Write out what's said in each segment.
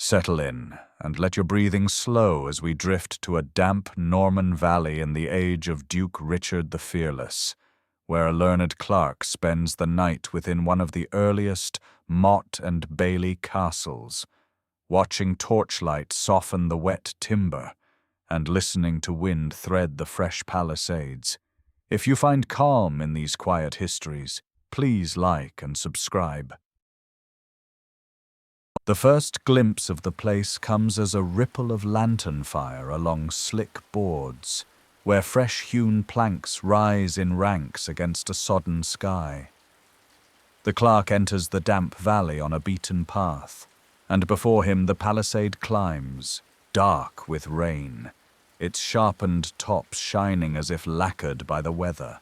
Settle in, and let your breathing slow as we drift to a damp Norman valley in the age of Duke Richard the Fearless, where a learned clerk spends the night within one of the earliest Motte-and-Bailey castles, watching torchlight soften the wet timber and listening to wind thread the fresh palisades. If you find calm in these quiet histories, please like and subscribe. The first glimpse of the place comes as a ripple of lantern fire along slick boards, where fresh-hewn planks rise in ranks against a sodden sky. The clerk enters the damp valley on a beaten path, and before him the palisade climbs, dark with rain, its sharpened tops shining as if lacquered by the weather.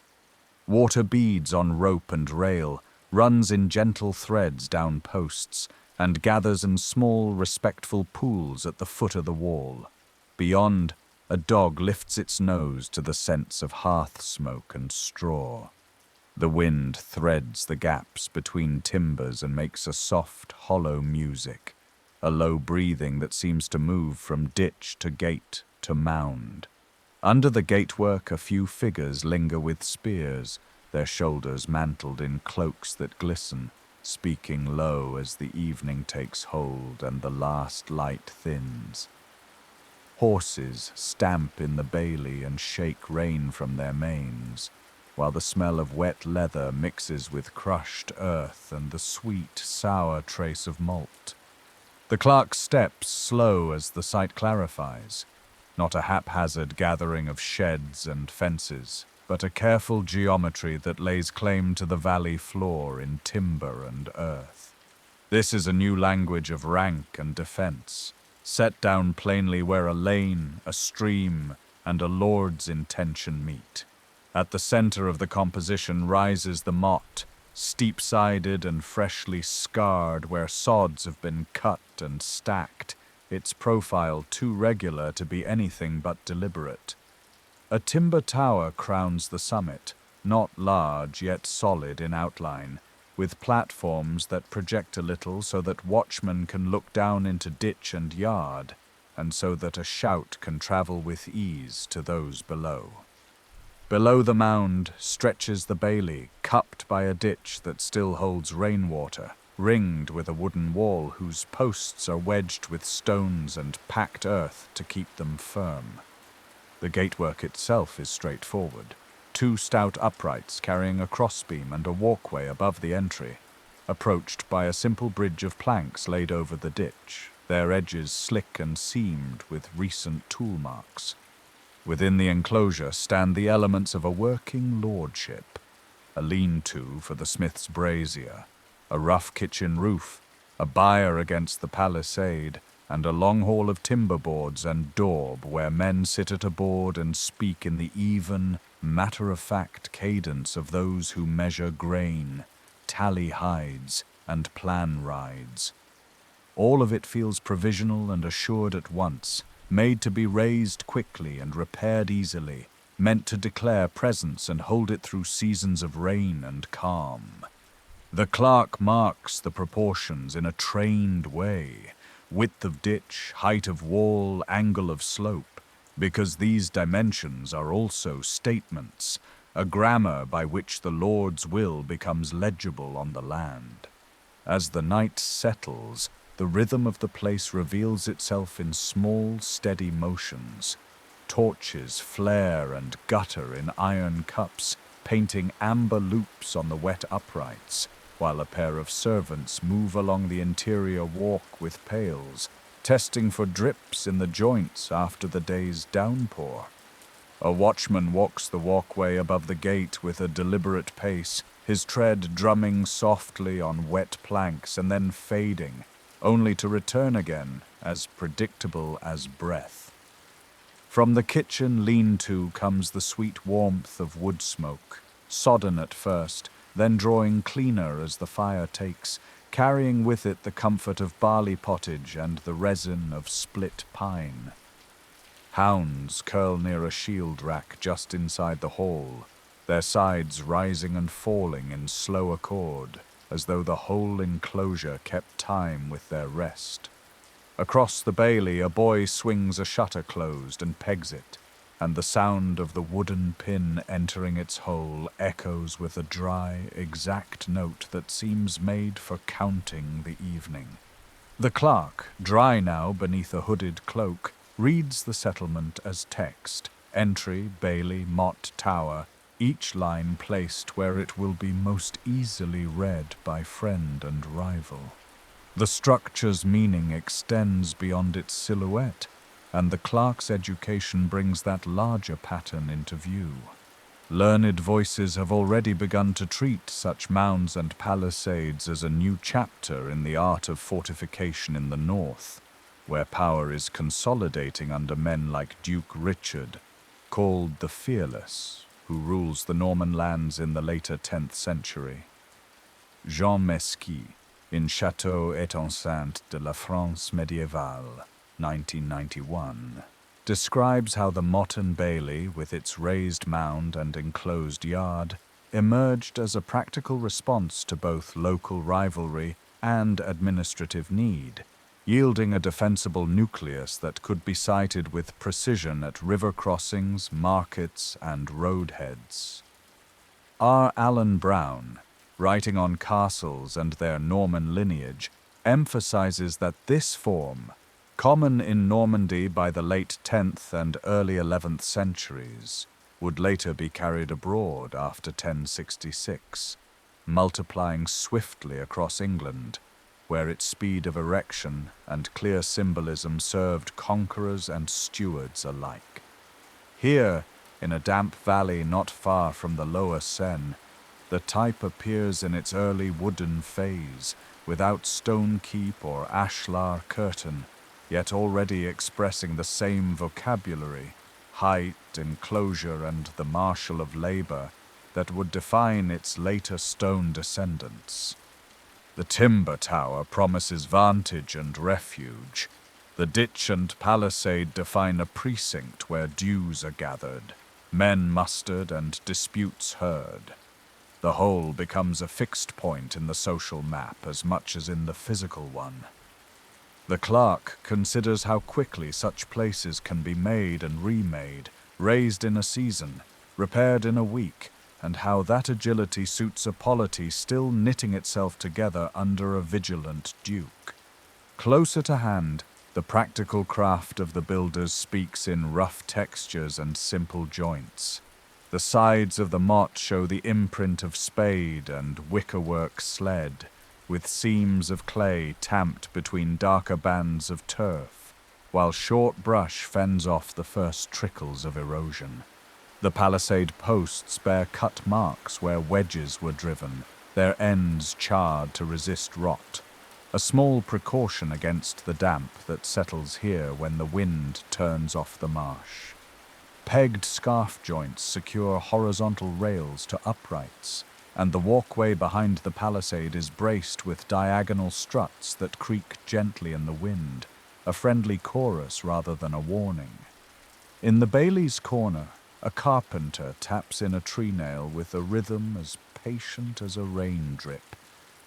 Water beads on rope and rail, runs in gentle threads down posts, and gathers in small, respectful pools at the foot of the wall. Beyond, a dog lifts its nose to the scents of hearth smoke and straw. The wind threads the gaps between timbers and makes a soft, hollow music, a low breathing that seems to move from ditch to gate to mound. Under the gatework, a few figures linger with spears, their shoulders mantled in cloaks that glisten, speaking low as the evening takes hold and the last light thins. Horses stamp in the bailey and shake rain from their manes, while the smell of wet leather mixes with crushed earth and the sweet, sour trace of malt. The clerk steps slow as the sight clarifies, not a haphazard gathering of sheds and fences, but a careful geometry that lays claim to the valley floor in timber and earth. This is a new language of rank and defense, set down plainly where a lane, a stream, and a lord's intention meet. At the center of the composition rises the motte, steep-sided and freshly scarred where sods have been cut and stacked, its profile too regular to be anything but deliberate. A timber tower crowns the summit, not large yet solid in outline, with platforms that project a little so that watchmen can look down into ditch and yard, and so that a shout can travel with ease to those below. Below the mound stretches the bailey, cupped by a ditch that still holds rainwater, ringed with a wooden wall whose posts are wedged with stones and packed earth to keep them firm. The gatework itself is straightforward, two stout uprights carrying a crossbeam and a walkway above the entry, approached by a simple bridge of planks laid over the ditch, their edges slick and seamed with recent tool marks. Within the enclosure stand the elements of a working lordship, a lean-to for the smith's brazier, a rough kitchen roof, a byre against the palisade, and a long hall of timber boards and daub where men sit at a board and speak in the even, matter-of-fact cadence of those who measure grain, tally hides, and plan rides. All of it feels provisional and assured at once, made to be raised quickly and repaired easily, meant to declare presence and hold it through seasons of rain and calm. The clerk marks the proportions in a trained way, width of ditch, height of wall, angle of slope, because these dimensions are also statements, a grammar by which the Lord's will becomes legible on the land. As the night settles, the rhythm of the place reveals itself in small, steady motions. Torches flare and gutter in iron cups, painting amber loops on the wet uprights, while a pair of servants move along the interior walk with pails, testing for drips in the joints after the day's downpour. A watchman walks the walkway above the gate with a deliberate pace, his tread drumming softly on wet planks and then fading, only to return again, as predictable as breath. From the kitchen lean-to comes the sweet warmth of wood smoke, sodden at first, then drawing cleaner as the fire takes, carrying with it the comfort of barley pottage and the resin of split pine. Hounds curl near a shield rack just inside the hall, their sides rising and falling in slow accord, as though the whole enclosure kept time with their rest. Across the Bailey, a boy swings a shutter closed and pegs it, and the sound of the wooden pin entering its hole echoes with a dry, exact note that seems made for counting the evening. The clerk, dry now beneath a hooded cloak, reads the settlement as text, entry, Bailey, Mott, Tower, each line placed where it will be most easily read by friend and rival. The structure's meaning extends beyond its silhouette, and the clerk's education brings that larger pattern into view. Learned voices have already begun to treat such mounds and palisades as a new chapter in the art of fortification in the north, where power is consolidating under men like Duke Richard, called the Fearless, who rules the Norman lands in the later 10th century. Jean Mesquy, in Château et Enceinte de la France médiévale, 1991, describes how the Motte-and-Bailey, with its raised mound and enclosed yard, emerged as a practical response to both local rivalry and administrative need, yielding a defensible nucleus that could be sited with precision at river crossings, markets, and roadheads. R. Allen Brown, writing on castles and their Norman lineage, emphasizes that this form, common in Normandy by the late 10th and early 11th centuries, would later be carried abroad after 1066, multiplying swiftly across England, where its speed of erection and clear symbolism served conquerors and stewards alike. Here, in a damp valley not far from the lower Seine, the type appears in its early wooden phase, without stone keep or ashlar curtain, yet already expressing the same vocabulary, height, enclosure, and the marshal of labor that would define its later stone descendants. The timber tower promises vantage and refuge. The ditch and palisade define a precinct where dues are gathered, men mustered, and disputes heard. The whole becomes a fixed point in the social map as much as in the physical one. The clerk considers how quickly such places can be made and remade, raised in a season, repaired in a week, and how that agility suits a polity still knitting itself together under a vigilant duke. Closer to hand, the practical craft of the builders speaks in rough textures and simple joints. The sides of the motte show the imprint of spade and wickerwork sled, with seams of clay tamped between darker bands of turf, while short brush fends off the first trickles of erosion. The palisade posts bear cut marks where wedges were driven, their ends charred to resist rot, a small precaution against the damp that settles here when the wind turns off the marsh. Pegged scarf joints secure horizontal rails to uprights, and the walkway behind the palisade is braced with diagonal struts that creak gently in the wind, a friendly chorus rather than a warning. In the Bailey's corner, a carpenter taps in a tree-nail with a rhythm as patient as a rain drip,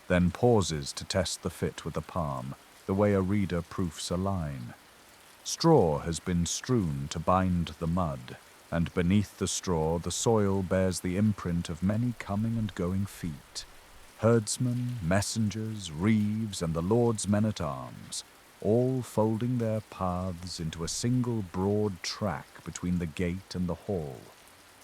then pauses to test the fit with a palm, the way a reader proofs a line. Straw has been strewn to bind the mud, and beneath the straw the soil bears the imprint of many coming and going feet. Herdsmen, messengers, reeves, and the Lord's men-at-arms, all folding their paths into a single broad track between the gate and the hall.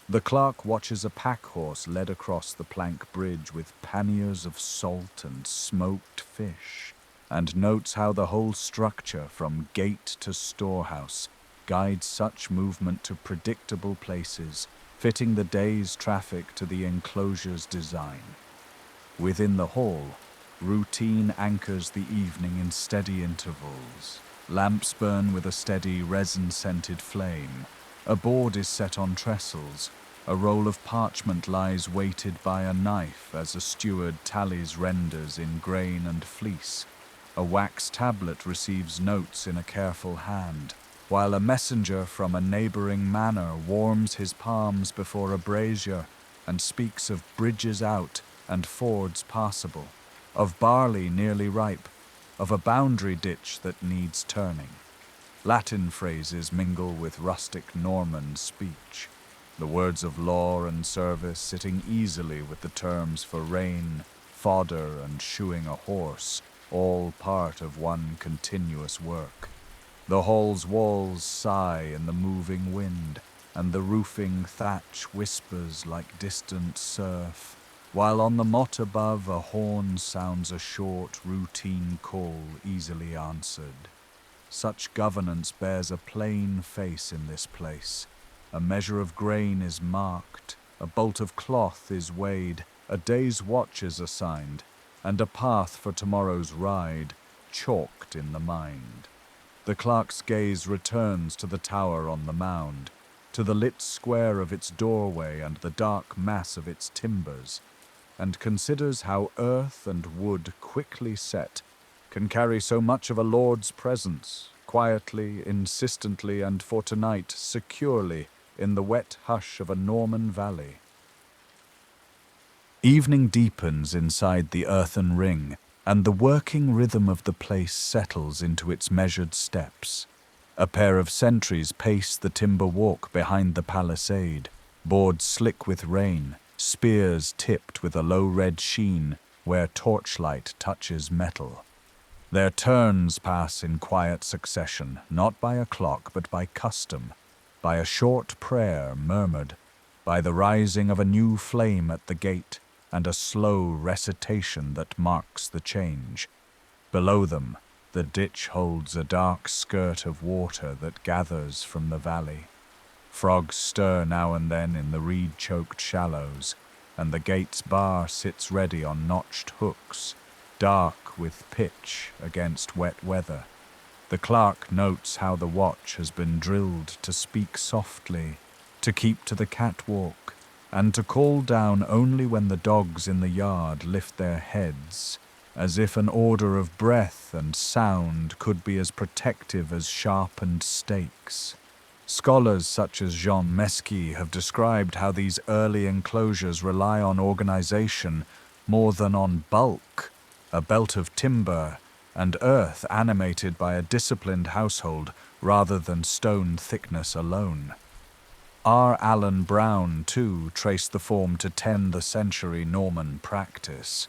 The clerk watches a pack-horse led across the plank bridge with panniers of salt and smoked fish, and notes how the whole structure, from gate to storehouse, guides such movement to predictable places, fitting the day's traffic to the enclosure's design. Within the hall, routine anchors the evening in steady intervals. Lamps burn with a steady resin-scented flame. A board is set on trestles. A roll of parchment lies weighted by a knife as a steward tallies renders in grain and fleece. A wax tablet receives notes in a careful hand, while a messenger from a neighboring manor warms his palms before a brazier and speaks of bridges out and fords passable, of barley nearly ripe, of a boundary ditch that needs turning. Latin phrases mingle with rustic Norman speech, the words of law and service sitting easily with the terms for rain, fodder, and shoeing a horse, all part of one continuous work. The hall's walls sigh in the moving wind, and the roofing thatch whispers like distant surf, while on the motte above a horn sounds a short, routine call easily answered. Such governance bears a plain face in this place. A measure of grain is marked, a bolt of cloth is weighed, a day's watch is assigned, and a path for tomorrow's ride chalked in the mind. The clerk's gaze returns to the tower on the mound, to the lit square of its doorway and the dark mass of its timbers, and considers how earth and wood quickly set can carry so much of a lord's presence, quietly, insistently, and for tonight securely in the wet hush of a Norman valley. Evening deepens inside the earthen ring, and the working rhythm of the place settles into its measured steps. A pair of sentries pace the timber walk behind the palisade, boards slick with rain, spears tipped with a low red sheen where torchlight touches metal. Their turns pass in quiet succession, not by a clock but by custom, by a short prayer murmured, by the rising of a new flame at the gate, and a slow recitation that marks the change. Below them, the ditch holds a dark skirt of water that gathers from the valley. Frogs stir now and then in the reed-choked shallows, and the gate's bar sits ready on notched hooks, dark with pitch against wet weather. The clerk notes how the watch has been drilled to speak softly, to keep to the catwalk, and to call down only when the dogs in the yard lift their heads, as if an order of breath and sound could be as protective as sharpened stakes. Scholars such as Jean Mesquier have described how these early enclosures rely on organization more than on bulk, a belt of timber and earth animated by a disciplined household rather than stone thickness alone. R. Allen Brown, too, traced the form to 10th-century Norman practice,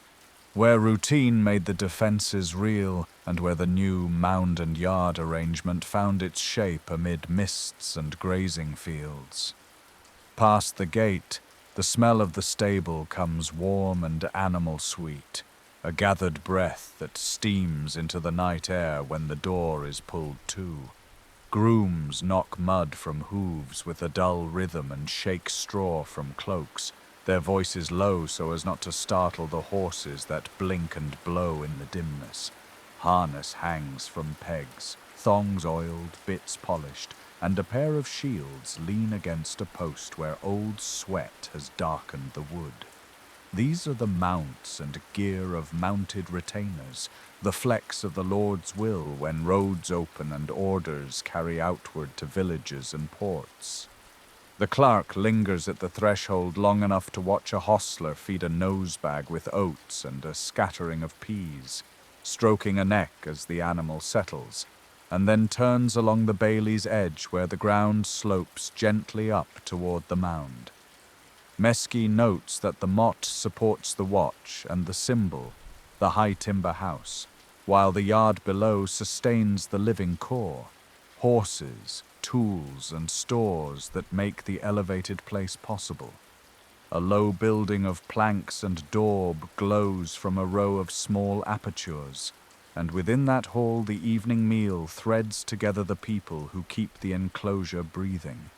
where routine made the defences real and where the new mound and yard arrangement found its shape amid mists and grazing fields. Past the gate, the smell of the stable comes warm and animal sweet, a gathered breath that steams into the night air when the door is pulled to. Grooms knock mud from hooves with a dull rhythm and shake straw from cloaks, their voices low so as not to startle the horses that blink and blow in the dimness. Harness hangs from pegs, thongs oiled, bits polished, and a pair of shields lean against a post where old sweat has darkened the wood. These are the mounts and gear of mounted retainers, the flex of the Lord's will when roads open and orders carry outward to villages and ports. The clerk lingers at the threshold long enough to watch a hostler feed a nosebag with oats and a scattering of peas, stroking a neck as the animal settles, and then turns along the bailey's edge where the ground slopes gently up toward the mound. Mesquier notes that the motte supports the watch and the symbol, the high timber house, while the yard below sustains the living core, horses, tools, and stores that make the elevated place possible. A low building of planks and daub glows from a row of small apertures, and within that hall the evening meal threads together the people who keep the enclosure breathing.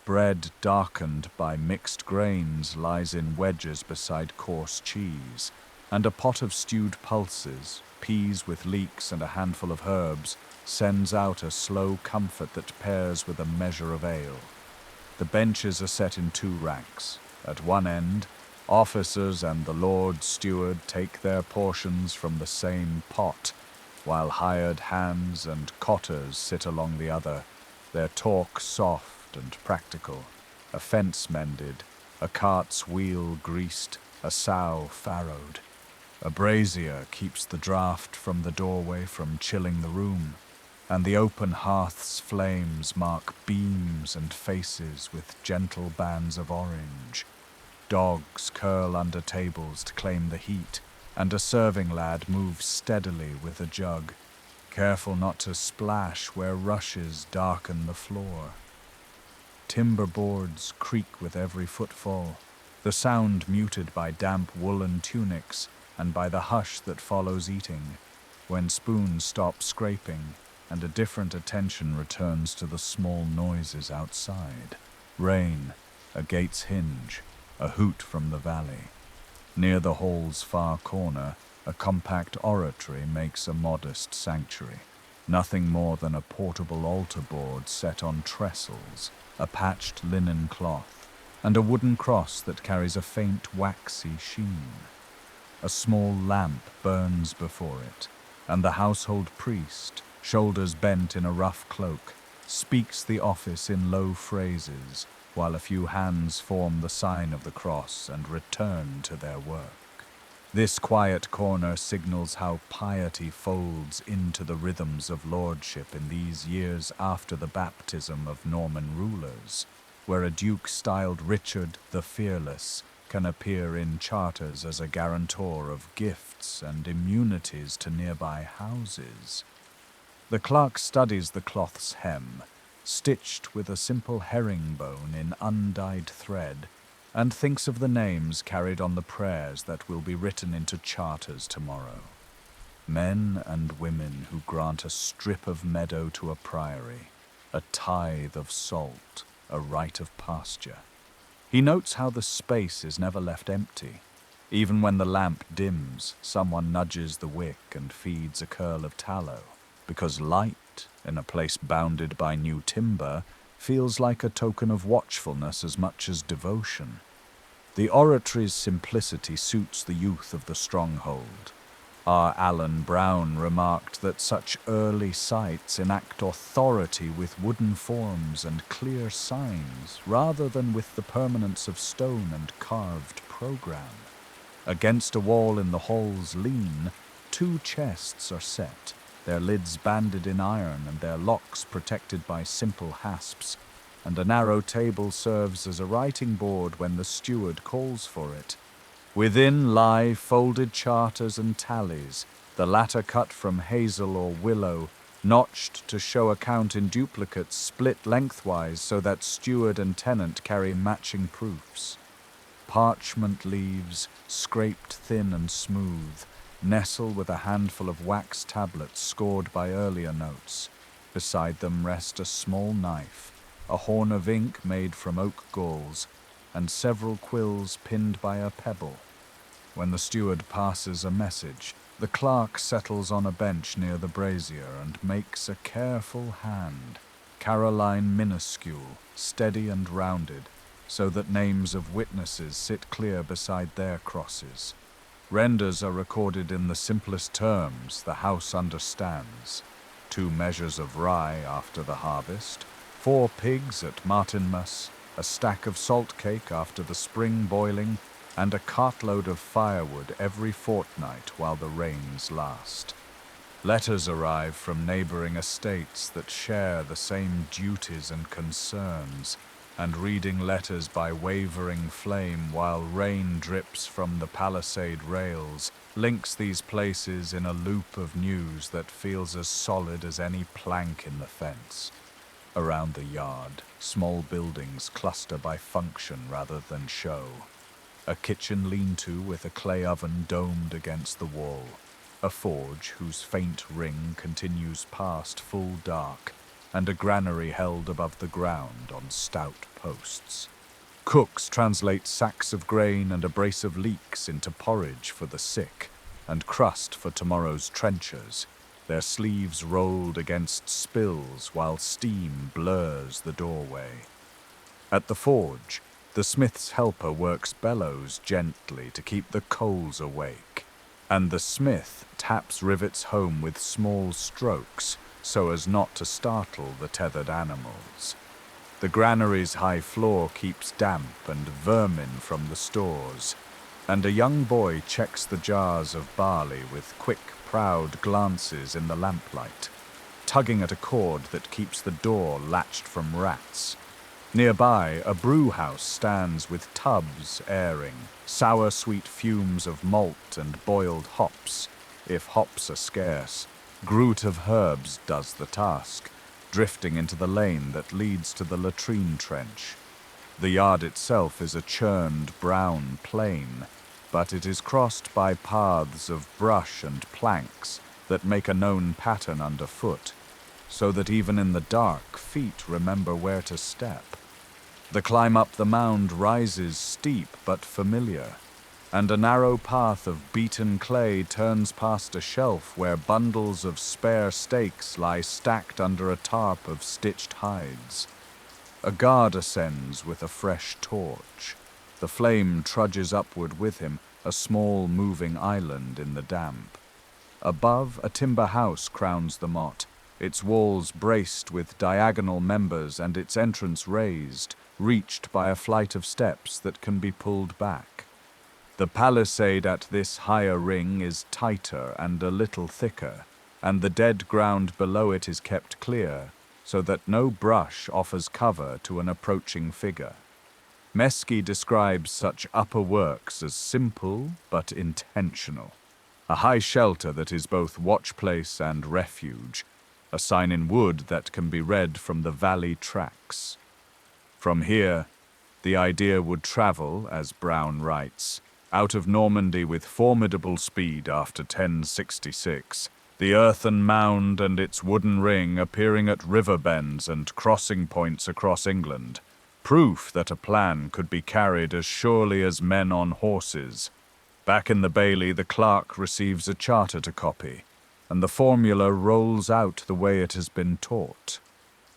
Bread darkened by mixed grains lies in wedges beside coarse cheese, and a pot of stewed pulses, peas with leeks and a handful of herbs, sends out a slow comfort that pairs with a measure of ale. The benches are set in 2 ranks. At one end, officers and the Lord Steward take their portions from the same pot, while hired hands and cotters sit along the other, their talk soft and practical, a fence mended, a cart's wheel greased, a sow farrowed. A brazier keeps the draught from the doorway from chilling the room, and the open hearth's flames mark beams and faces with gentle bands of orange. Dogs curl under tables to claim the heat, and a serving lad moves steadily with a jug, careful not to splash where rushes darken the floor. Timber boards creak with every footfall, the sound muted by damp woolen tunics and by the hush that follows eating, when spoons stop scraping and a different attention returns to the small noises outside. Rain, a gate's hinge, a hoot from the valley. Near the hall's far corner, a compact oratory makes a modest sanctuary. Nothing more than a portable altar board set on trestles, a patched linen cloth, and a wooden cross that carries a faint waxy sheen. A small lamp burns before it, and the household priest, shoulders bent in a rough cloak, speaks the office in low phrases, while a few hands form the sign of the cross and return to their work. This quiet corner signals how piety folds into the rhythms of lordship in these years after the baptism of Norman rulers, where a duke styled Richard the Fearless can appear in charters as a guarantor of gifts and immunities to nearby houses. The clerk studies the cloth's hem, stitched with a simple herringbone in undyed thread, and thinks of the names carried on the prayers that will be written into charters tomorrow. Men and women who grant a strip of meadow to a priory, a tithe of salt, a right of pasture. He notes how the space is never left empty. Even when the lamp dims, someone nudges the wick and feeds a curl of tallow, because light, in a place bounded by new timber, feels like a token of watchfulness as much as devotion. The oratory's simplicity suits the youth of the stronghold. R. Allen Brown remarked that such early sites enact authority with wooden forms and clear signs, rather than with the permanence of stone and carved program. Against a wall in the hall's lean, 2 chests are set, their lids banded in iron and their locks protected by simple hasps, and a narrow table serves as a writing board when the steward calls for it. Within lie folded charters and tallies, the latter cut from hazel or willow, notched to show account in duplicates split lengthwise so that steward and tenant carry matching proofs. Parchment leaves, scraped thin and smooth, nestle with a handful of wax tablets scored by earlier notes. Beside them rest a small knife, a horn of ink made from oak galls, and several quills pinned by a pebble. When the steward passes a message, the clerk settles on a bench near the brazier and makes a careful hand, Caroline minuscule, steady and rounded, so that names of witnesses sit clear beside their crosses. Renders are recorded in the simplest terms the house understands. 2 measures of rye after the harvest, 4 pigs at Martinmas, a stack of salt cake after the spring boiling, and a cartload of firewood every fortnight while the rains last. Letters arrive from neighboring estates that share the same duties and concerns, and reading letters by wavering flame while rain drips from the palisade rails links these places in a loop of news that feels as solid as any plank in the fence. Around the yard, small buildings cluster by function rather than show. A kitchen lean-to with a clay oven domed against the wall, a forge whose faint ring continues past full dark, and a granary held above the ground on stout posts. Cooks translate sacks of grain and a brace of leeks into porridge for the sick, and crust for tomorrow's trenchers, their sleeves rolled against spills while steam blurs the doorway. At the forge, the smith's helper works bellows gently to keep the coals awake, and the smith taps rivets home with small strokes so as not to startle the tethered animals. The granary's high floor keeps damp and vermin from the stores, and a young boy checks the jars of barley with quick, proud glances in the lamplight, tugging at a cord that keeps the door latched from rats. Nearby, a brew house stands with tubs airing, sour sweet fumes of malt and boiled hops, if hops are scarce. Groot of herbs does the task, drifting into the lane that leads to the latrine trench. The yard itself is a churned brown plain, but it is crossed by paths of brush and planks that make a known pattern underfoot, so that even in the dark, feet remember where to step. The climb up the mound rises steep but familiar, and a narrow path of beaten clay turns past a shelf where bundles of spare stakes lie stacked under a tarp of stitched hides. A guard ascends with a fresh torch. The flame trudges upward with him, a small moving island in the damp. Above, a timber house crowns the motte, its walls braced with diagonal members and its entrance raised, reached by a flight of steps that can be pulled back. The palisade at this higher ring is tighter and a little thicker, and the dead ground below it is kept clear, so that no brush offers cover to an approaching figure. Mesky describes such upper works as simple but intentional. A high shelter that is both watchplace and refuge, a sign in wood that can be read from the valley tracks. From here, the idea would travel, as Brown writes, out of Normandy with formidable speed after 1066, the earthen mound and its wooden ring appearing at river bends and crossing points across England, proof that a plan could be carried as surely as men on horses. Back in the Bailey, the clerk receives a charter to copy, and the formula rolls out the way it has been taught.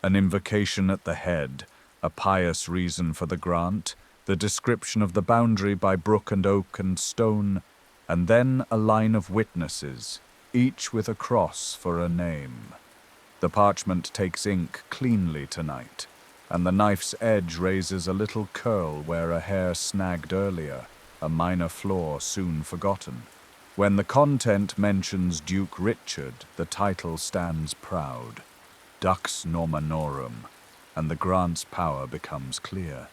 An invocation at the head, a pious reason for the grant, the description of the boundary by brook and oak and stone, and then a line of witnesses, each with a cross for a name. The parchment takes ink cleanly tonight, and the knife's edge raises a little curl where a hair snagged earlier, a minor flaw soon forgotten. When the content mentions Duke Richard, the title stands proud, Dux Normanorum, and the grant's power becomes clear.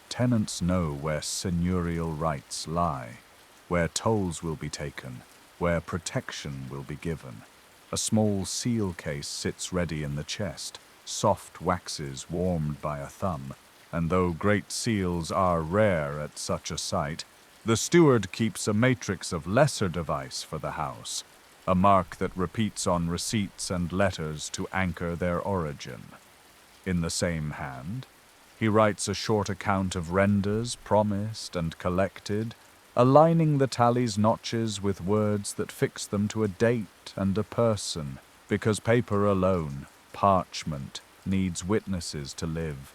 Tenants know where seigneurial rights lie, where tolls will be taken, where protection will be given. A small seal case sits ready in the chest, soft waxes warmed by a thumb, and though great seals are rare at such a sight, the steward keeps a matrix of lesser device for the house, a mark that repeats on receipts and letters to anchor their origin. In the same hand, he writes a short account of renders promised and collected, aligning the tally's notches with words that fix them to a date and a person, because paper alone, parchment, needs witnesses to live.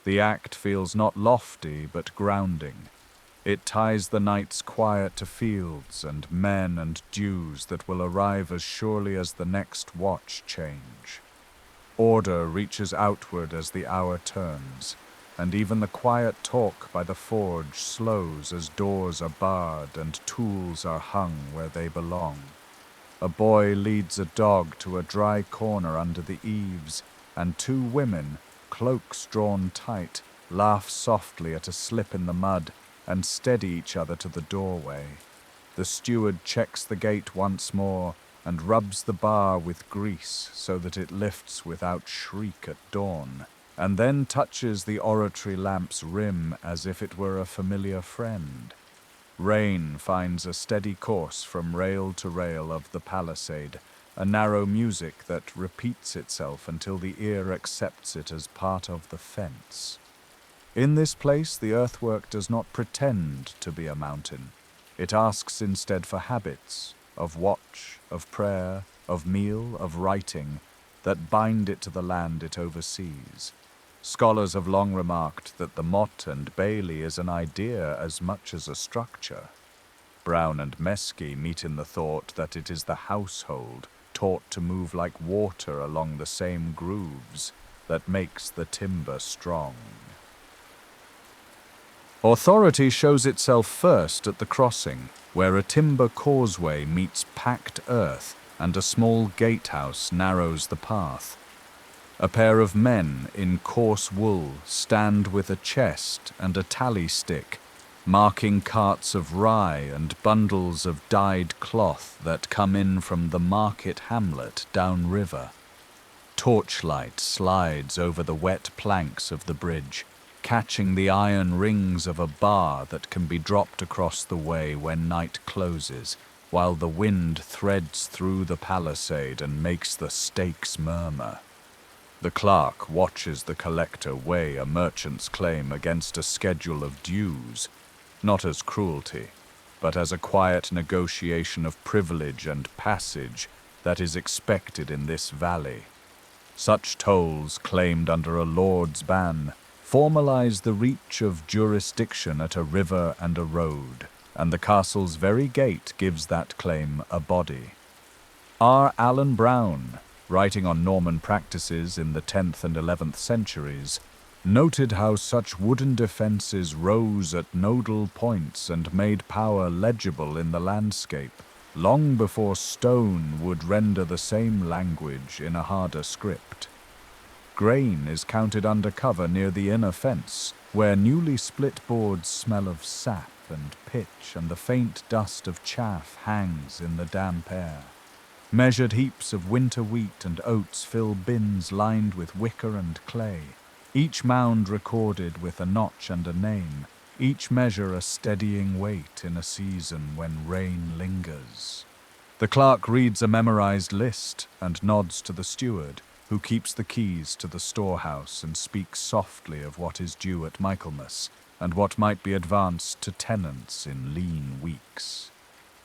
The act feels not lofty but grounding. It ties the night's quiet to fields and men and dews that will arrive as surely as the next watch change. Order reaches outward as the hour turns, and even the quiet talk by the forge slows as doors are barred and tools are hung where they belong. A boy leads a dog to a dry corner under the eaves, and two women, cloaks drawn tight, laugh softly at a slip in the mud and steady each other to the doorway. The steward checks the gate once more and rubs the bar with grease so that it lifts without shriek at dawn, and then touches the oratory lamp's rim as if it were a familiar friend. Rain finds a steady course from rail to rail of the palisade, a narrow music that repeats itself until the ear accepts it as part of the fence. In this place, the earthwork does not pretend to be a mountain. It asks instead for habits, of watch, of prayer, of meal, of writing, that bind it to the land it oversees. Scholars have long remarked that the Motte-and-Bailey is an idea as much as a structure. Brown and Mesky meet in the thought that it is the household, taught to move like water along the same grooves, that makes the timber strong. Authority shows itself first at the crossing, where a timber causeway meets packed earth and a small gatehouse narrows the path. A pair of men in coarse wool stand with a chest and a tally stick, marking carts of rye and bundles of dyed cloth that come in from the market hamlet downriver. Torchlight slides over the wet planks of the bridge, catching the iron rings of a bar that can be dropped across the way when night closes, while the wind threads through the palisade and makes the stakes murmur. The clerk watches the collector weigh a merchant's claim against a schedule of dues, not as cruelty, but as a quiet negotiation of privilege and passage that is expected in this valley. Such tolls claimed under a lord's ban formalize the reach of jurisdiction at a river and a road, and the castle's very gate gives that claim a body. R. Allen Brown, writing on Norman practices in the 10th and 11th centuries, noted how such wooden defences rose at nodal points and made power legible in the landscape, long before stone would render the same language in a harder script. Grain is counted under cover near the inner fence, where newly split boards smell of sap and pitch, and the faint dust of chaff hangs in the damp air. Measured heaps of winter wheat and oats fill bins lined with wicker and clay, each mound recorded with a notch and a name, each measure a steadying weight in a season when rain lingers. The clerk reads a memorized list and nods to the steward, who keeps the keys to the storehouse and speaks softly of what is due at Michaelmas and what might be advanced to tenants in lean weeks.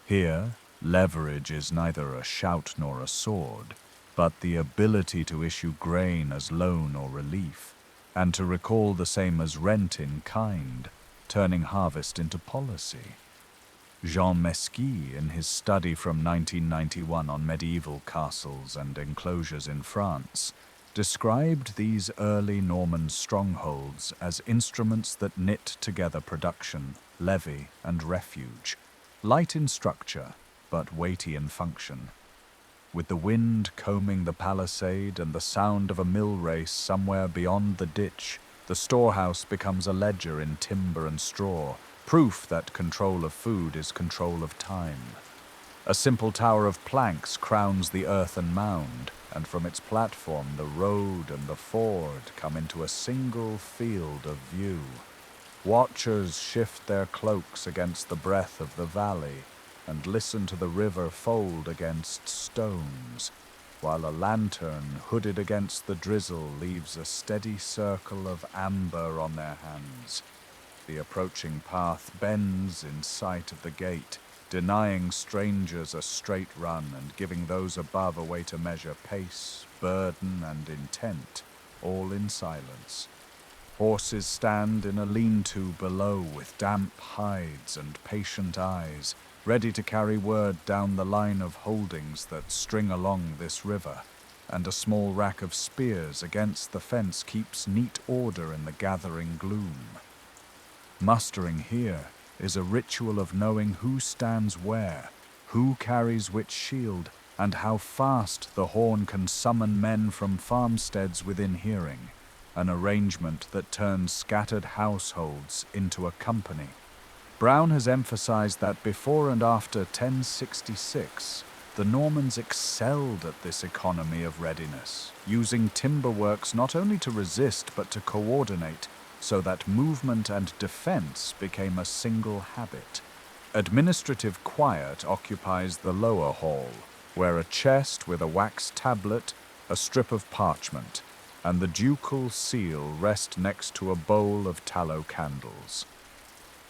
Here, leverage is neither a shout nor a sword, but the ability to issue grain as loan or relief, and to recall the same as rent in kind, turning harvest into policy. Jean Mesquy, in his study from 1991 on medieval castles and enclosures in France, described these early Norman strongholds as instruments that knit together production, levy, and refuge, light in structure, but weighty in function. With the wind combing the palisade and the sound of a mill race somewhere beyond the ditch, the storehouse becomes a ledger in timber and straw, proof that control of food is control of time. A simple tower of planks crowns the earthen mound, and from its platform the road and the ford come into a single field of view. Watchers shift their cloaks against the breath of the valley, and listen to the river fold against stones, while a lantern hooded against the drizzle leaves a steady circle of amber on their hands. The approaching path bends in sight of the gate, denying strangers a straight run and giving those above a way to measure pace, burden, and intent, all in silence. Horses stand in a lean-to below with damp hides and patient eyes, ready to carry word down the line of holdings that string along this river, and a small rack of spears against the fence keeps neat order in the gathering gloom. Mustering here is a ritual of knowing who stands where, who carries which shield, and how fast the horn can summon men from farmsteads within hearing, an arrangement that turns scattered households into a company. Brown has emphasized that before and after 1066, the Normans excelled at this economy of readiness, using timberworks not only to resist but to coordinate, so that movement and defense became a single habit. Administrative quiet occupies the lower hall, where a chest with a wax tablet, a strip of parchment, and the ducal seal rest next to a bowl of tallow candles.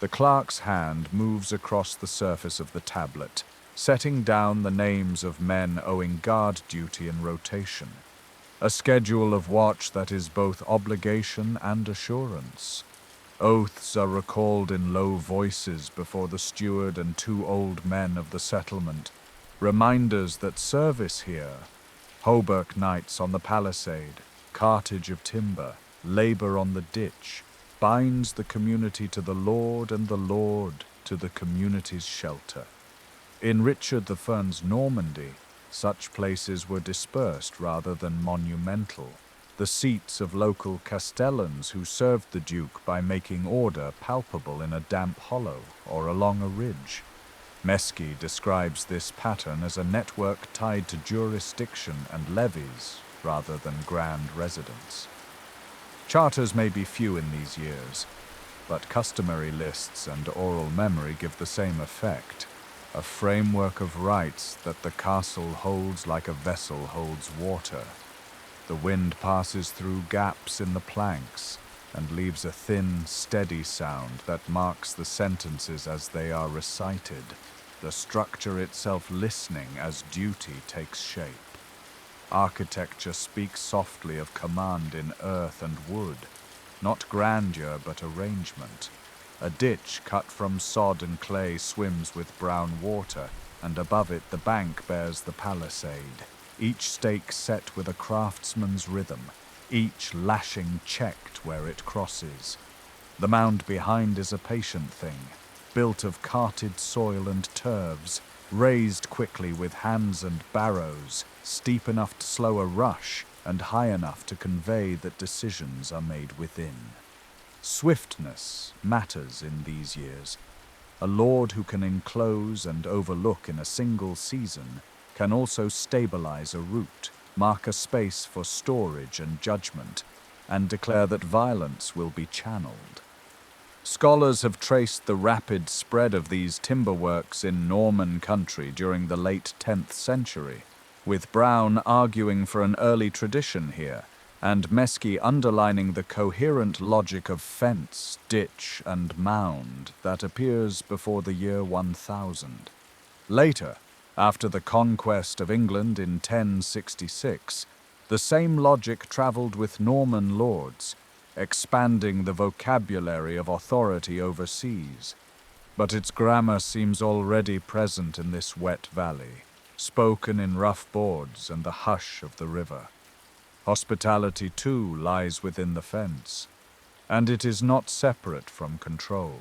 The clerk's hand moves across the surface of the tablet, setting down the names of men owing guard duty in rotation, a schedule of watch that is both obligation and assurance. Oaths are recalled in low voices before the steward and two old men of the settlement, reminders that service here, hauberk nights on the palisade, cartage of timber, labor on the ditch, binds the community to the Lord and the Lord to the community's shelter. In Richard I's Normandy, such places were dispersed rather than monumental, the seats of local castellans who served the Duke by making order palpable in a damp hollow or along a ridge. Mesky describes this pattern as a network tied to jurisdiction and levies rather than grand residence. Charters may be few in these years, but customary lists and oral memory give the same effect, a framework of rights that the castle holds like a vessel holds water. The wind passes through gaps in the planks and leaves a thin, steady sound that marks the sentences as they are recited, the structure itself listening as duty takes shape. Architecture speaks softly of command in earth and wood, not grandeur but arrangement. A ditch cut from sod and clay swims with brown water, and above it the bank bears the palisade, each stake set with a craftsman's rhythm, each lashing checked where it crosses. The mound behind is a patient thing, built of carted soil and turves, raised quickly with hands and barrows, steep enough to slow a rush, and high enough to convey that decisions are made within. Swiftness matters in these years. A lord who can enclose and overlook in a single season can also stabilize a route, mark a space for storage and judgment, and declare that violence will be channeled. Scholars have traced the rapid spread of these timberworks in Norman country during the late 10th century, with Brown arguing for an early tradition here, and Mesky underlining the coherent logic of fence, ditch, and mound that appears before the year 1000. Later, after the conquest of England in 1066, the same logic travelled with Norman lords, expanding the vocabulary of authority overseas. But its grammar seems already present in this wet valley, spoken in rough boards and the hush of the river. Hospitality, too, lies within the fence, and it is not separate from control.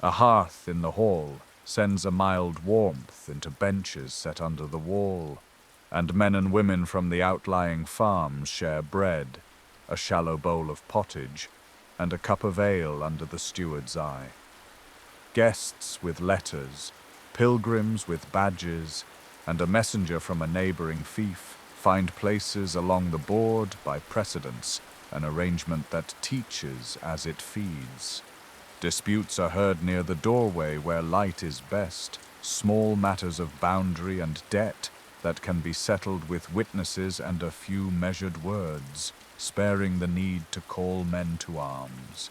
A hearth in the hall sends a mild warmth into benches set under the wall, and men and women from the outlying farms share bread, a shallow bowl of pottage, and a cup of ale under the steward's eye. Guests with letters, pilgrims with badges, and a messenger from a neighboring fief find places along the board by precedence, an arrangement that teaches as it feeds. Disputes are heard near the doorway where light is best, small matters of boundary and debt that can be settled with witnesses and a few measured words, sparing the need to call men to arms.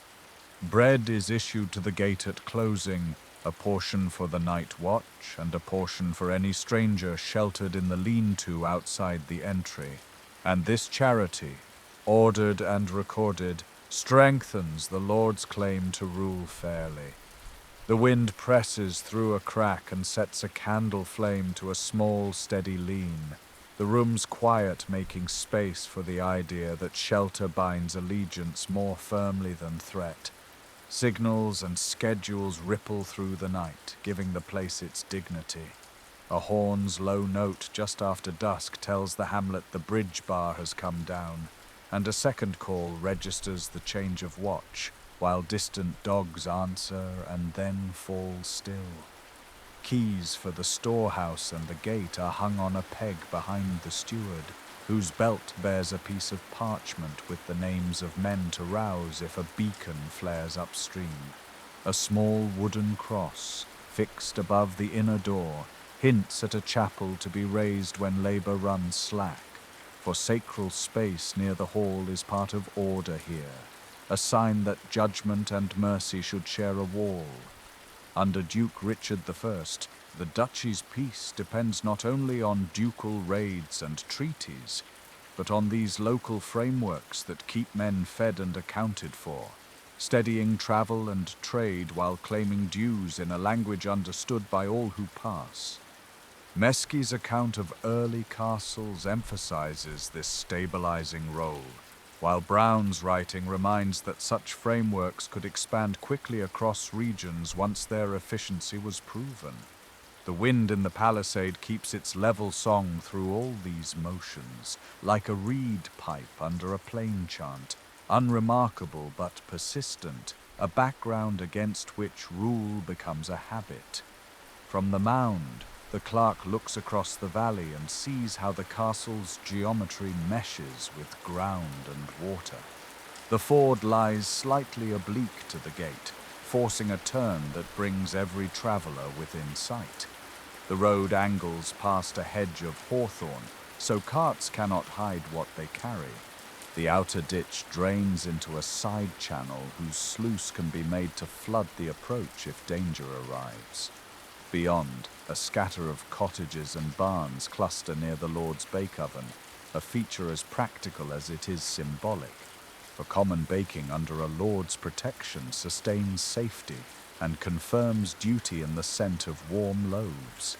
Bread is issued to the gate at closing, a portion for the night watch and a portion for any stranger sheltered in the lean-to outside the entry. And this charity, ordered and recorded, strengthens the Lord's claim to rule fairly. The wind presses through a crack and sets a candle flame to a small, steady lean, the room's quiet making space for the idea that shelter binds allegiance more firmly than threat. Signals and schedules ripple through the night, giving the place its dignity. A horn's low note just after dusk tells the hamlet the bridge bar has come down, and a second call registers the change of watch, while distant dogs answer and then fall still. Keys for the storehouse and the gate are hung on a peg behind the steward, whose belt bears a piece of parchment with the names of men to rouse if a beacon flares upstream. A small wooden cross, fixed above the inner door, hints at a chapel to be raised when labor runs slack, for sacral space near the hall is part of order here, a sign that judgment and mercy should share a wall. Under Duke Richard I, the duchy's peace depends not only on ducal raids and treaties, but on these local frameworks that keep men fed and accounted for, steadying travel and trade while claiming dues in a language understood by all who pass. Mesky's account of early castles emphasizes this stabilizing role, while Brown's writing reminds that such frameworks could expand quickly across regions once their efficiency was proven. The wind in the palisade keeps its level song through all these motions, like a reed pipe under a plain chant, unremarkable but persistent, a background against which rule becomes a habit. From the mound, the clerk looks across the valley and sees how the castle's geometry meshes with ground and water. The ford lies slightly oblique to the gate, forcing a turn that brings every traveller within sight. The road angles past a hedge of hawthorn, so carts cannot hide what they carry. The outer ditch drains into a side channel whose sluice can be made to flood the approach if danger arrives. Beyond, a scatter of cottages and barns cluster near the Lord's bake oven, a feature as practical as it is symbolic. For common baking under a lord's protection sustains safety and confirms duty in the scent of warm loaves.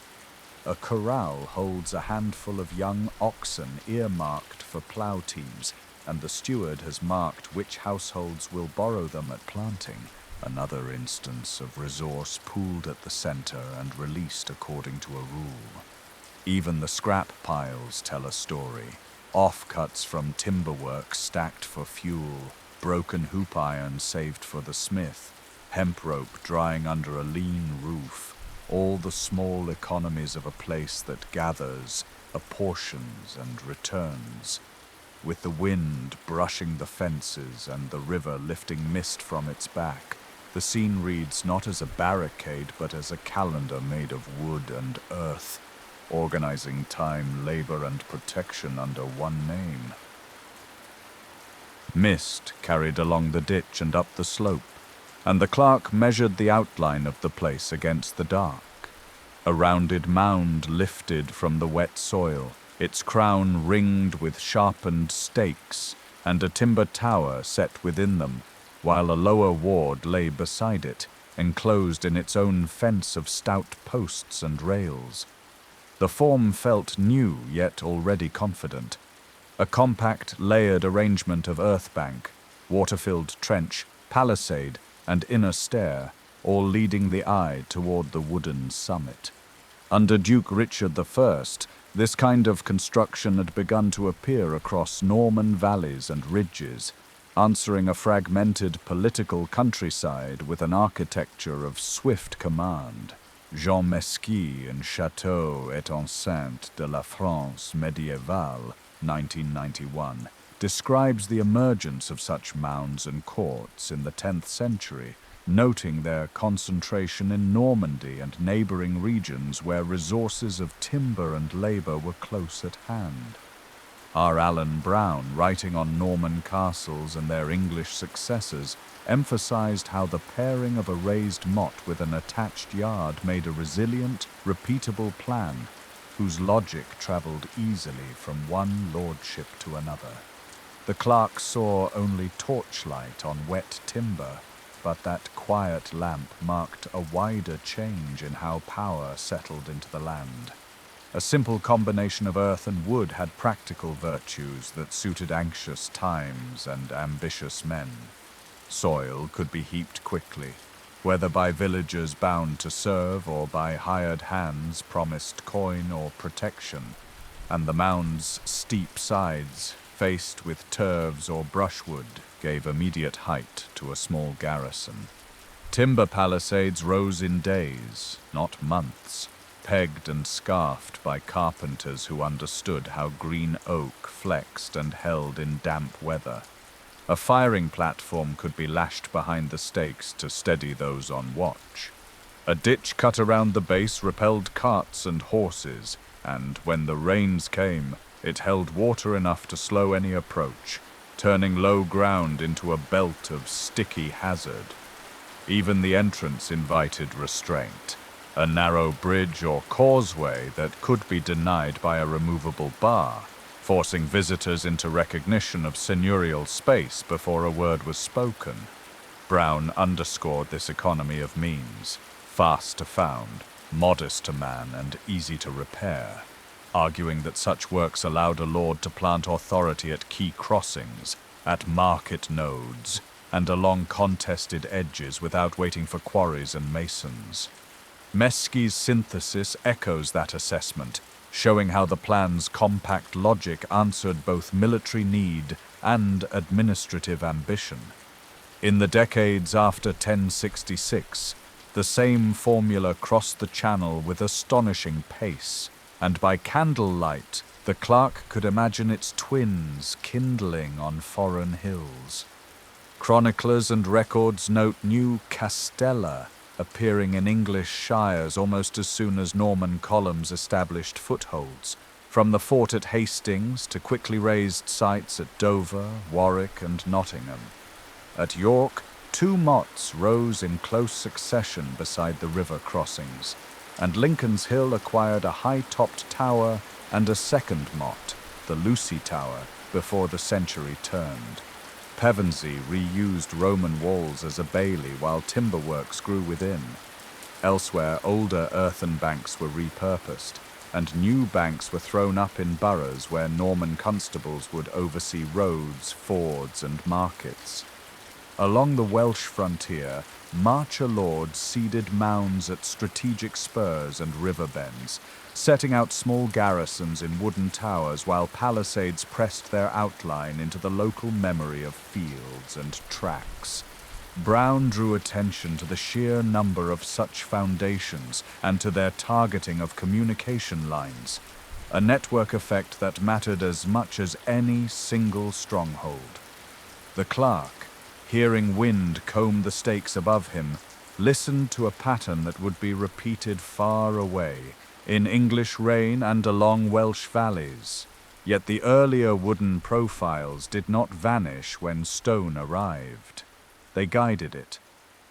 A corral holds a handful of young oxen earmarked for plough teams, and the steward has marked which households will borrow them at planting, another instance of resource pooled at the center and released according to a rule. Even the scrap piles tell a story. Offcuts from timberwork stacked for fuel, broken hoop iron saved for the smith, hemp rope drying under a lean roof, all the small economies of a place that gathers, apportions, and returns. With the wind brushing the fences and the river lifting mist from its back, the scene reads not as a barricade but as a calendar made of wood and earth, organizing time, labor, and protection under one name. Mist carried along the ditch and up the slope, and the clerk measured the outline of the place against the dark. A rounded mound lifted from the wet soil, its crown ringed with sharpened stakes, and a timber tower set within them, while a lower ward lay beside it, enclosed in its own fence of stout posts and rails. The form felt new, yet already confident. A compact, layered arrangement of earth bank, water-filled trench, palisade, and inner stair, all leading the eye toward the wooden summit. Under Duke Richard I, this kind of construction had begun to appear across Norman valleys and ridges, answering a fragmented political countryside with an architecture of swift command. Jean Mesquy in Château et Enceinte de la France médiévale, 1991, describes the emergence of such mounds and courts in the 10th century, noting their concentration in Normandy and neighboring regions where resources of timber and labor were close at hand. R. Allen Brown, writing on Norman castles and their English successors, emphasized how the pairing of a raised motte with an attached yard made a resilient, repeatable plan whose logic traveled easily from one lordship to another. The clerk saw only torchlight on wet timber, but that quiet lamp marked a wider change in how power settled into the land. A simple combination of earth and wood had practical virtues that suited anxious times and ambitious men. Soil could be heaped quickly, whether by villagers bound to serve or by hired hands promised coin or protection, and the mound's steep sides, faced with turves or brushwood, gave immediate height to a small garrison. Timber palisades rose in days, not months, pegged and scarfed by carpenters who understood how green oak flexed and held in damp weather. A firing platform could be lashed behind the stakes to steady those on watch. A ditch cut around the base repelled carts and horses, and when the rains came, it held water enough to slow any approach, turning low ground into a belt of sticky hazard. Even the entrance invited restraint. A narrow bridge or causeway that could be denied by a removable bar, forcing visitors into recognition of seigneurial space before a word was spoken. Brown underscored this economy of means, fast to found, modest to man, and easy to repair, arguing that such works allowed a lord to plant authority at key crossings, at market nodes, and along contested edges without waiting for quarries and masons. Mesky's synthesis echoes that assessment, showing how the plan's compact logic answered both military need and administrative ambition. In the decades after 1066, the same formula crossed the Channel with astonishing pace, and by candlelight, the clerk could imagine its twins kindling on foreign hills. Chroniclers and records note new castella appearing in English shires almost as soon as Norman columns established footholds, from the fort at Hastings to quickly raised sites at Dover, Warwick, and Nottingham. At York, 2 mottes rose in close succession beside the river crossings, and Lincoln's Hill acquired a high-topped tower and a second motte, the Lucy Tower, before the century turned. Pevensey reused Roman walls as a bailey while timber works grew within. Elsewhere, older earthen banks were repurposed, and new banks were thrown up in boroughs where Norman constables would oversee roads, fords, and markets. Along the Welsh frontier, marcher lords seeded mounds at strategic spurs and river bends, setting out small garrisons in wooden towers while palisades pressed their outline into the local memory of fields and tracks. Brown drew attention to the sheer number of such foundations and to their targeting of communication lines, a network effect that mattered as much as any single stronghold. The clerk, hearing wind comb the stakes above him, listened to a pattern that would be repeated far away, in English rain and along Welsh valleys. Yet the earlier wooden profiles did not vanish when stone arrived. They guided it.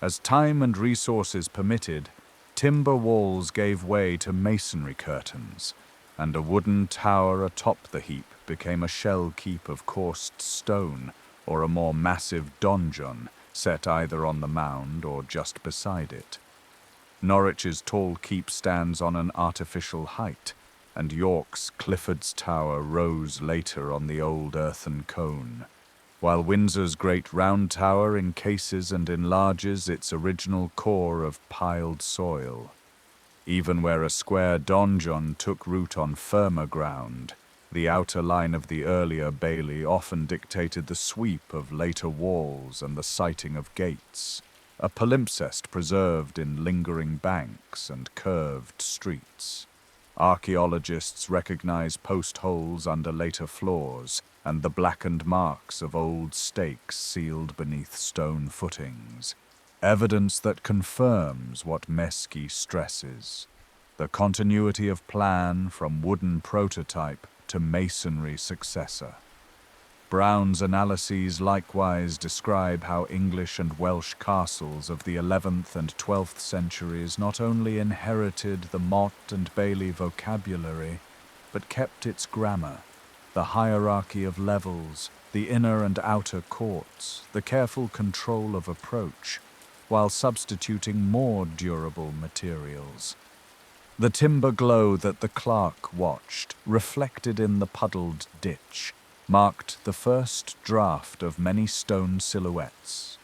As time and resources permitted, timber walls gave way to masonry curtains, and a wooden tower atop the heap became a shell keep of coursed stone, or a more massive donjon set either on the mound or just beside it. Norwich's tall keep stands on an artificial height, and York's Clifford's Tower rose later on the old earthen cone, while Windsor's great round tower encases and enlarges its original core of piled soil. Even where a square donjon took root on firmer ground, the outer line of the earlier bailey often dictated the sweep of later walls and the siting of gates, a palimpsest preserved in lingering banks and curved streets. Archaeologists recognize post holes under later floors and the blackened marks of old stakes sealed beneath stone footings, evidence that confirms what Mesky stresses: the continuity of plan from wooden prototype to masonry successor. Brown's analyses likewise describe how English and Welsh castles of the 11th and 12th centuries not only inherited the Motte-and-Bailey vocabulary, but kept its grammar, the hierarchy of levels, the inner and outer courts, the careful control of approach, while substituting more durable materials. The timber glow that the clerk watched, reflected in the puddled ditch, marked the first draft of many stone silhouettes.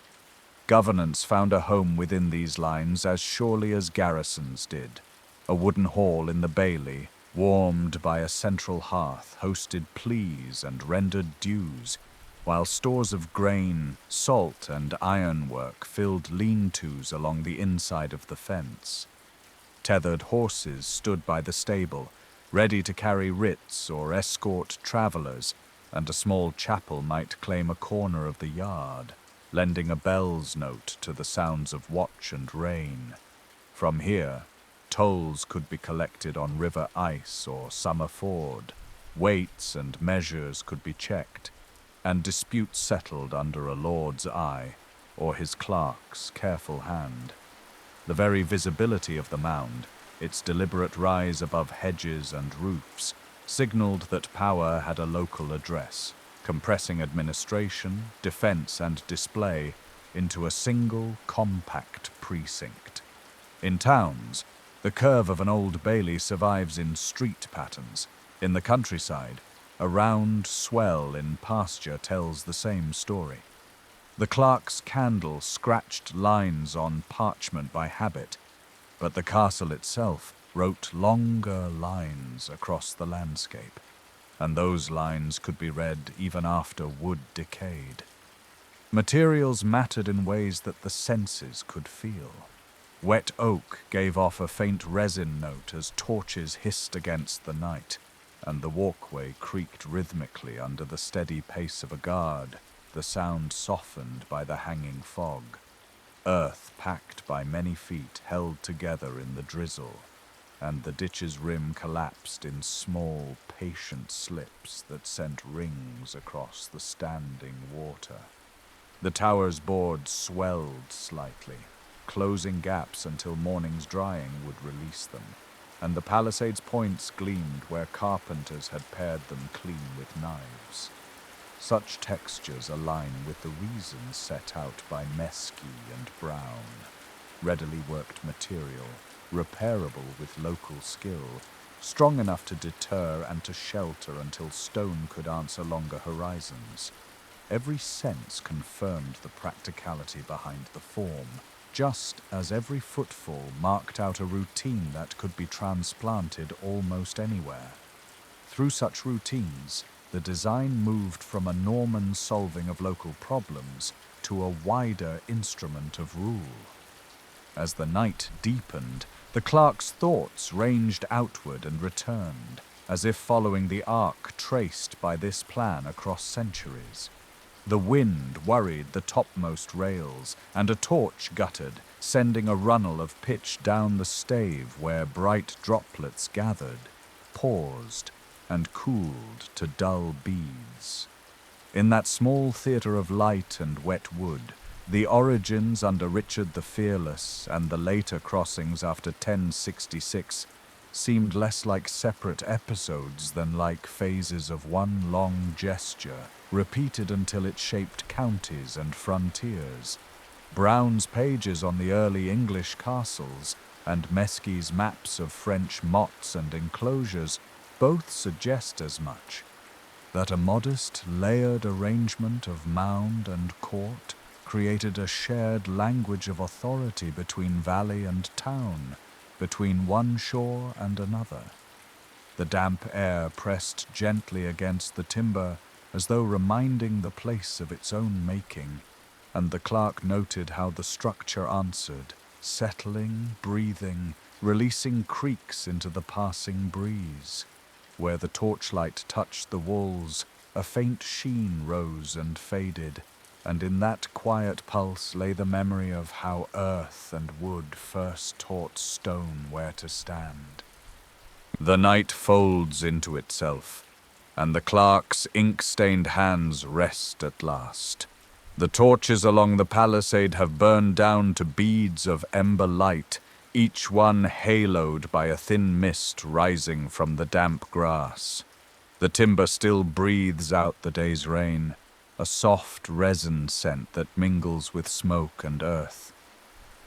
Governance found a home within these lines as surely as garrisons did. A wooden hall in the bailey, warmed by a central hearth, hosted pleas and rendered dues, while stores of grain, salt, and ironwork filled lean-tos along the inside of the fence. Tethered horses stood by the stable, ready to carry writs or escort travelers, and a small chapel might claim a corner of the yard, lending a bell's note to the sounds of watch and rain. From here, tolls could be collected on river ice or summer ford, weights and measures could be checked, and disputes settled under a lord's eye or his clerk's careful hand. The very visibility of the mound, its deliberate rise above hedges and roofs, signaled that power had a local address, compressing administration, defense, and display into a single, compact precinct. In towns, the curve of an old bailey survives in street patterns. In the countryside, A round swell in pasture tells the same story. The clerk's candle scratched lines on parchment by habit, but the castle itself wrote longer lines across the landscape, and those lines could be read even after wood decayed. Materials mattered in ways that the senses could feel. Wet oak gave off a faint resin note as torches hissed against the night, and the walkway creaked rhythmically under the steady pace of a guard, the sound softened by the hanging fog. Earth packed by many feet held together in the drizzle, and the ditch's rim collapsed in small, patient slips that sent rings across the standing water. The tower's boards swelled slightly, closing gaps until morning's drying would release them, and the palisade's points gleamed where carpenters had pared them clean with knives. Such textures align with the reasons set out by mesquite and brown, readily worked material, repairable with local skill, strong enough to deter and to shelter until stone could answer longer horizons. Every sense confirmed the practicality behind the form, just as every footfall marked out a routine that could be transplanted almost anywhere. Through such routines, the design moved from a Norman solving of local problems to a wider instrument of rule. As the night deepened, the clerk's thoughts ranged outward and returned, as if following the arc traced by this plan across centuries. The wind worried the topmost rails, and a torch guttered, sending a runnel of pitch down the stave where bright droplets gathered, paused, and cooled to dull beads. In that small theatre of light and wet wood, the origins under Richard the Fearless and the later crossings after 1066 seemed less like separate episodes than like phases of one long gesture, repeated until it shaped counties and frontiers. Brown's pages on the early English castles and Mesqui's maps of French mottes and enclosures both suggest as much, that a modest, layered arrangement of mound and court created a shared language of authority between valley and town, between one shore and another. The damp air pressed gently against the timber as though reminding the place of its own making, and the clerk noted how the structure answered, settling, breathing, releasing creaks into the passing breeze. Where the torchlight touched the walls, a faint sheen rose and faded, and in that quiet pulse lay the memory of how earth and wood first taught stone where to stand. The night folds into itself, and the clerk's ink-stained hands rest at last. The torches along the palisade have burned down to beads of ember light, each one haloed by a thin mist rising from the damp grass. The timber still breathes out the day's rain, a soft resin scent that mingles with smoke and earth.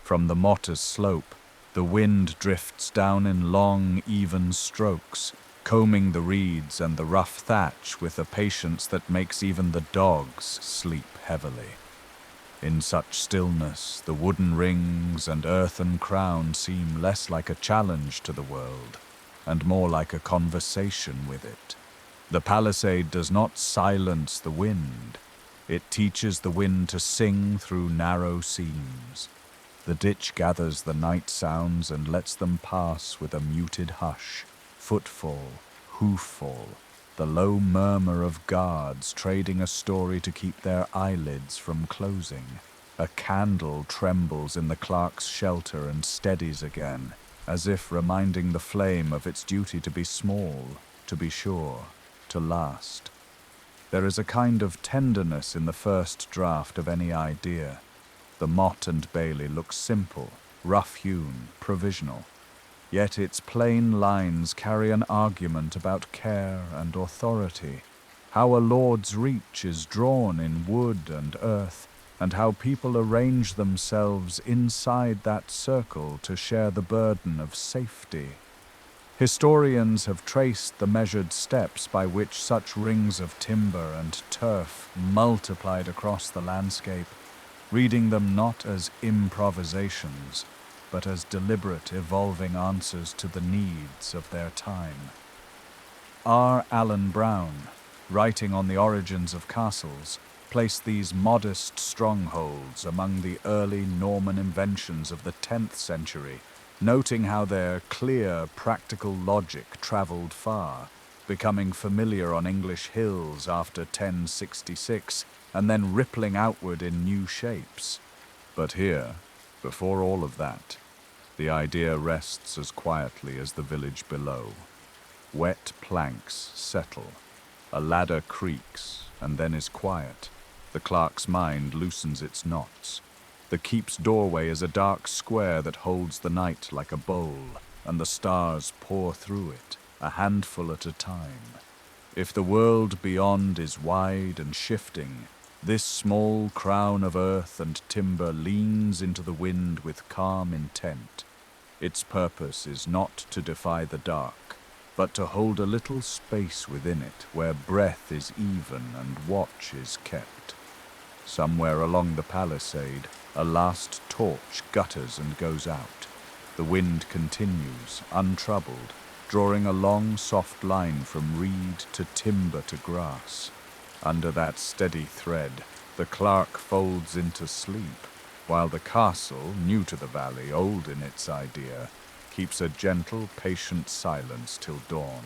From the Motte's slope, the wind drifts down in long, even strokes, combing the reeds and the rough thatch with a patience that makes even the dogs sleep heavily. In such stillness, the wooden rings and earthen crown seem less like a challenge to the world, and more like a conversation with it. The palisade does not silence the wind. It teaches the wind to sing through narrow seams. The ditch gathers the night sounds and lets them pass with a muted hush, footfall, hooffall, the low murmur of guards trading a story to keep their eyelids from closing. A candle trembles in the clerk's shelter and steadies again, as if reminding the flame of its duty to be small, to be sure, to last. There is a kind of tenderness in the first draft of any idea. The Motte-and-Bailey looks simple, rough-hewn, provisional. Yet its plain lines carry an argument about care and authority, how a lord's reach is drawn in wood and earth, and how people arrange themselves inside that circle to share the burden of safety. Historians have traced the measured steps by which such rings of timber and turf multiplied across the landscape, reading them not as improvisations, but as deliberate, evolving answers to the needs of their time. R. Allen Brown, writing on the origins of castles, placed these modest strongholds among the early Norman inventions of the 10th century, noting how their clear, practical logic travelled far, becoming familiar on English hills after 1066, and then rippling outward in new shapes. But here, before all of that, the idea rests as quietly as the village below. Wet planks settle, a ladder creaks, and then is quiet. The clerk's mind loosens its knots. The keep's doorway is a dark square that holds the night like a bowl, and the stars pour through it, a handful at a time. If the world beyond is wide and shifting, this small crown of earth and timber leans into the wind with calm intent. Its purpose is not to defy the dark, but to hold a little space within it where breath is even and watch is kept. Somewhere along the palisade, a last torch gutters and goes out. The wind continues, untroubled, drawing a long, soft line from reed to timber to grass. Under that steady thread, the clerk folds into sleep, while the castle, new to the valley, old in its idea, keeps a gentle, patient silence till dawn.